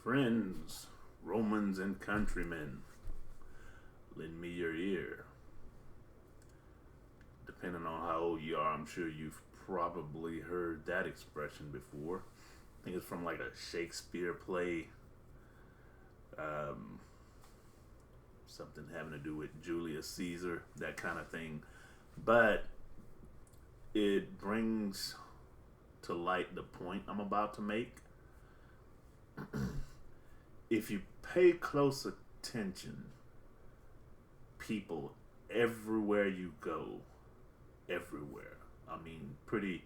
Friends, Romans, and countrymen, lend me your ear. Depending on how old you are, I'm sure you've probably heard that expression before. I think it's from like a Shakespeare play, um, something having to do with Julius Caesar, that kind of thing. But it brings to light the point I'm about to make. If you pay close attention, people everywhere you go, everywhere, I mean, pretty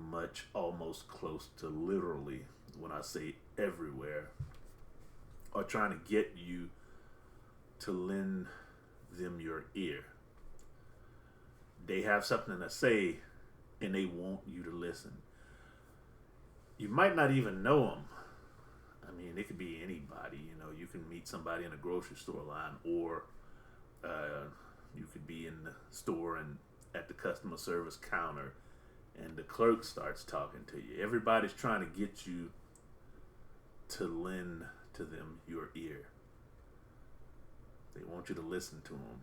much almost close to literally when I say everywhere, are trying to get you to lend them your ear. They have something to say and they want you to listen. You might not even know them. I mean, it could be anybody. You know, you can meet somebody in a grocery store line, or you could be in the store and at the customer service counter, and the clerk starts talking to you. Everybody's trying to get you to lend to them your ear. They want you to listen to them.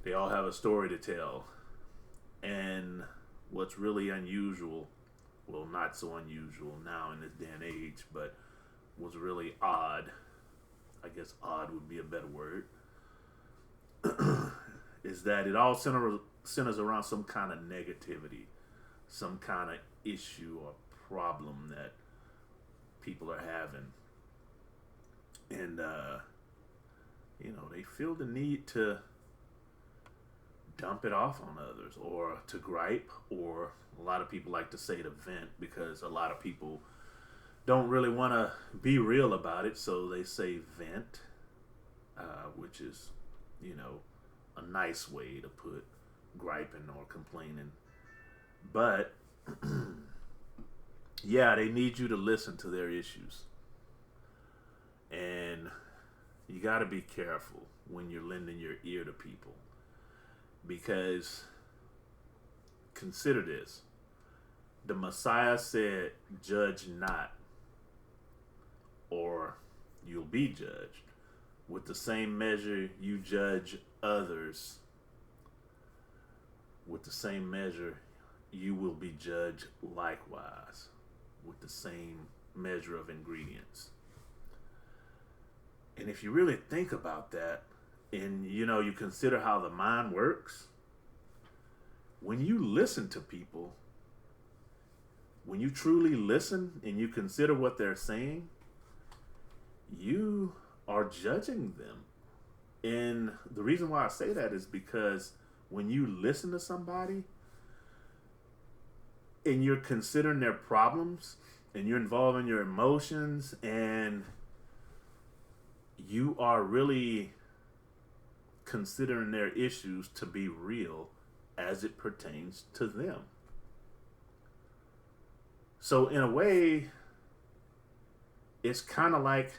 They all have a story to tell. And what's really unusual, well, not so unusual now in this day and age, but was really odd, I guess odd would be a better word, is that it all centers around some kind of negativity, some kind of issue or problem that people are having. And, they feel the need to dump it off on others, or to gripe, or a lot of people like to say to vent, because a lot of people don't really want to be real about it, so they say vent, which is, a nice way to put griping or complaining. But yeah, they need you to listen to their issues. And you got to be careful when you're lending your ear to people, because consider this: the Messiah said, judge not, or you'll be judged. With the same measure you judge others, with the same measure you will be judged likewise, with the same measure of ingredients. And if you really think about that, and you consider how the mind works, when you listen to people, when you truly listen and you consider what they're saying, you are judging them. And the reason why I say that is because when you listen to somebody and you're considering their problems and you're involving your emotions, and you are really considering their issues to be real as it pertains to them. So in a way, it's kind of like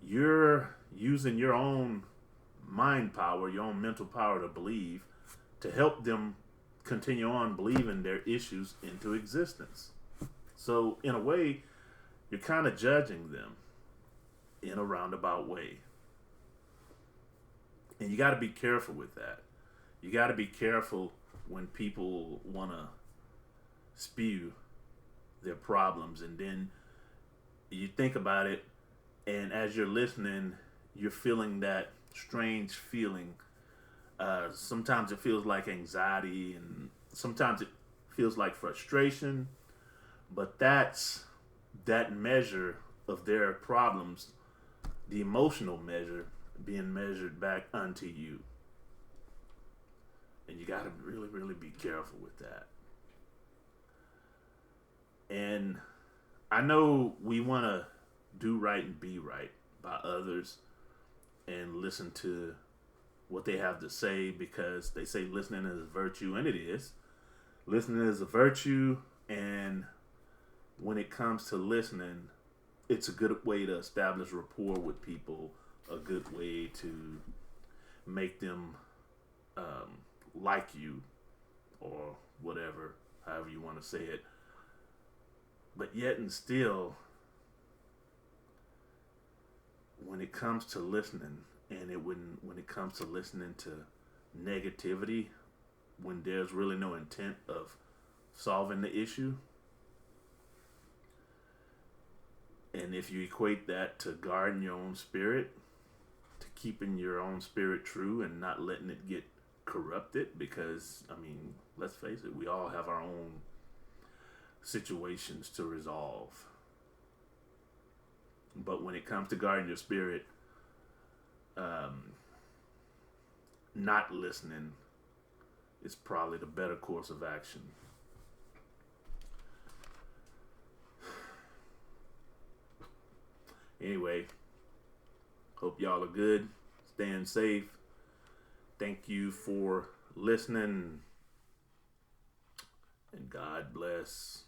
you're using your own mind power, your own mental power to believe, to help them continue on believing their issues into existence. So in a way, you're kind of judging them in a roundabout way. And you got to be careful with that. You got to be careful when people want to spew their problems, and then you think about it, and as you're listening, you're feeling that strange feeling. Sometimes it feels like anxiety, and sometimes it feels like frustration, but that's that measure of their problems, the emotional measure, being measured back unto you. And you got to really, really be careful with that. And I know we want to do right and be right by others and listen to what they have to say, because they say listening is a virtue, and it is. Listening is a virtue, and when it comes to listening, it's a good way to establish rapport with people, a good way to make them like you, or whatever, however you want to say it. But yet and still, when it comes to listening, and when it comes to listening to negativity, when there's really no intent of solving the issue, and if you equate that to guarding your own spirit, to keeping your own spirit true and not letting it get corrupted, because I mean, let's face it, we all have our own situations to resolve. But when it comes to guarding your spirit, not listening is probably the better course of action. Anyway, hope y'all are good, staying safe. Thank you for listening, and God bless.